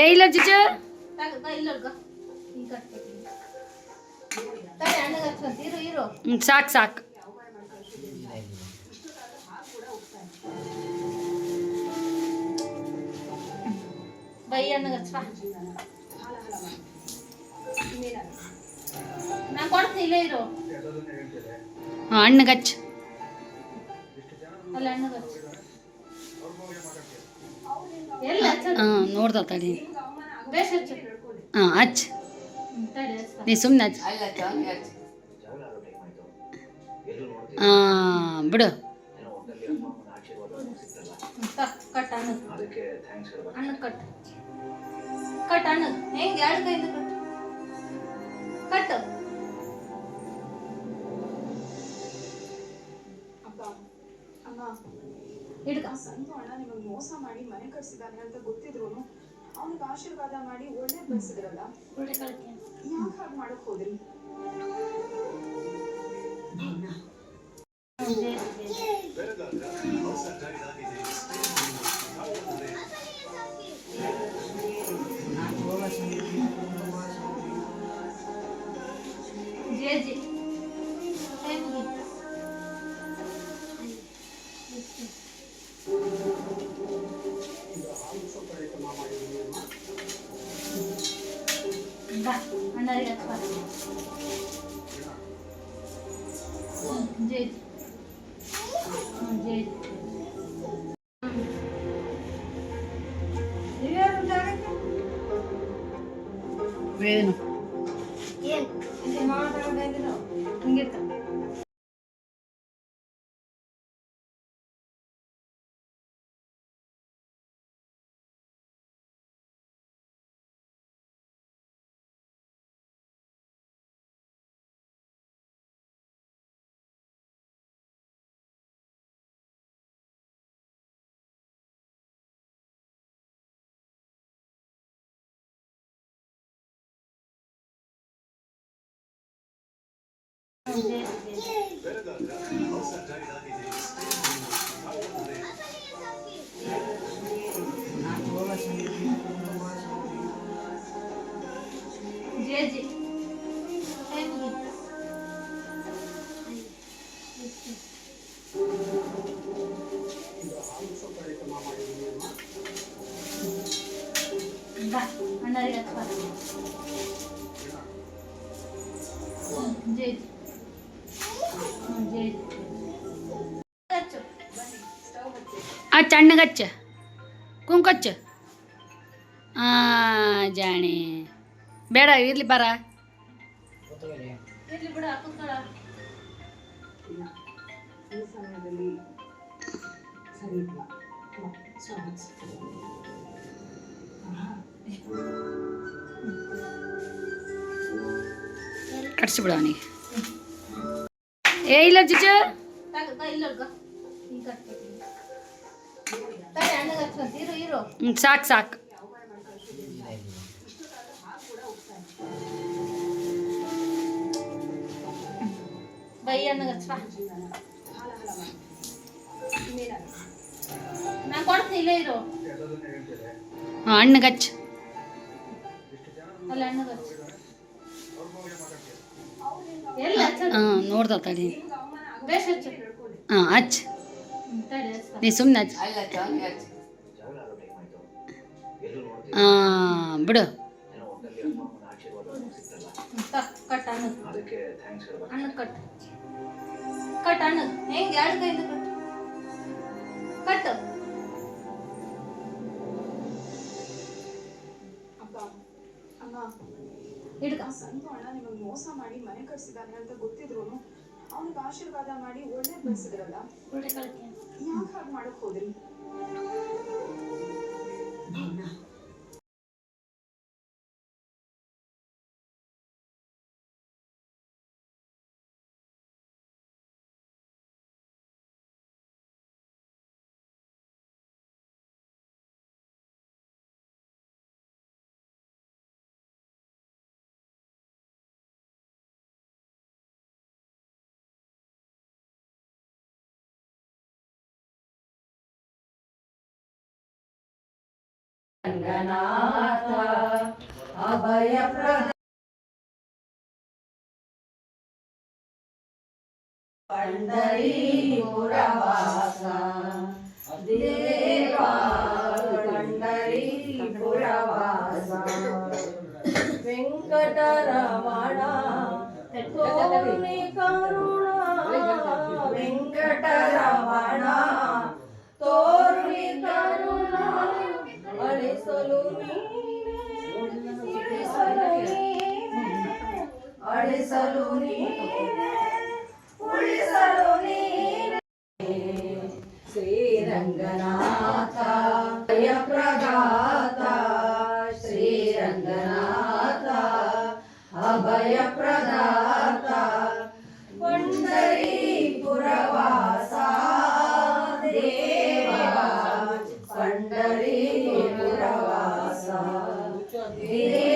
ಏ ಇಲ್ಲ ಚಿಚ್ಚು ಸಾಕು ಸಾಕು. ಹಾಂ ಹಣ್ಣು ಹಚ್ಚು. ಹಾಂ ನೋಡ್ದ ತಡಿ. ಹಾಂ ಹಚ್ಚು ನೀ ಸುಮ್ಮನೆ ಹಚ್ಚು. ಹಾಂ ಬಿಡು. ಸಂತು ಅಣ್ಣ ನಿಮಗೆ ಮೋಸ ಮಾಡಿ ಮನೆ ಕಟ್ಸಿದಾನೆ ಅಂತ ಗೊತ್ತಿದ್ರು ಅವನಿಗೆ ಆಶೀರ್ವಾದ ಮಾಡಿ ಒಳ್ಳೆ ಬೆಳೆಸಿದ್ರಲ್ಲ, ಯಾಕೆ ಹಾಗೆ ಮಾಡಕ್ ಹೋದ್ರಿ? ಏನು ಹಚ್ಚ ಹಣ್ಣಿಗೆ ಹಚ್ಚ ಕುಂಕಚ್ಚ. ಹಾಂ ಜಾಣಿ ಬೇಡ ಇರ್ಲಿ ಬರ. ಈ ಸಮಯದಲ್ಲಿ ಸರಿ ಇಲ್ಲ. ಕಟ್ಸಿಬಿಡು ಅವನಿಗೆ. ಏ ಇಲ್ಲ ಚಿಚ್ಚು ಸಾಕು ಸಾಕು. ಹಾಂ ಹಣ್ಣಿಗೆ ಹಚ್ಚು. ಹಾಂ ನೋಡ್ದ ತಡಿ. ಹಾಂ ಹಚ್ಚು ನೀ ಸುಮ್ಮನೆ ಹಚ್ಚು. ಹಾಂ ಬಿಡು. ಸಂತು ಅಣ್ಣ ನಿಮಗೆ ಮೋಸ ಮಾಡಿ ಮನೆ ಕಟ್ಸಿದಾನೆ ಅಂತ ಗೊತ್ತಿದ್ರು ಅವನಿಗೆ ಆಶೀರ್ವಾದ ಮಾಡಿ ಒಳ್ಳೆ ಬೆಳೆಸಿದ್ರಲ್ಲ, ಯಾಕೆ ಹಾಗೆ ಮಾಡಕ್ ಹೋದ್ರಿ? ರಂಗನಾಥ ಅಭಯಪ್ರದ ಪಂಡರೀಪುರವಾಸ ದೇವ ಪಂಡರೀಪುರವಾಸ ವೆಂಕಟರಮಣ ತೋರುಣಿ ಕರುಣ ವೆಂಕಟರಮಣ ತೋರುಣಿ ಕರುಣ ಅಳಿಸಲು ಅಳಿಸಲು ಉಳಿಸಲು ಶ್ರೀರಂಗನಾಥ ಅಭಯಪ್ರದಾತ ಶ್ರೀರಂಗನಾಥ ಅಭಯಪ್ರದಾತ ಪಂಡರೀಪುರವಾಸ ದೇವ ಪಂಡರೀಪುರವಾಸ ದೇವ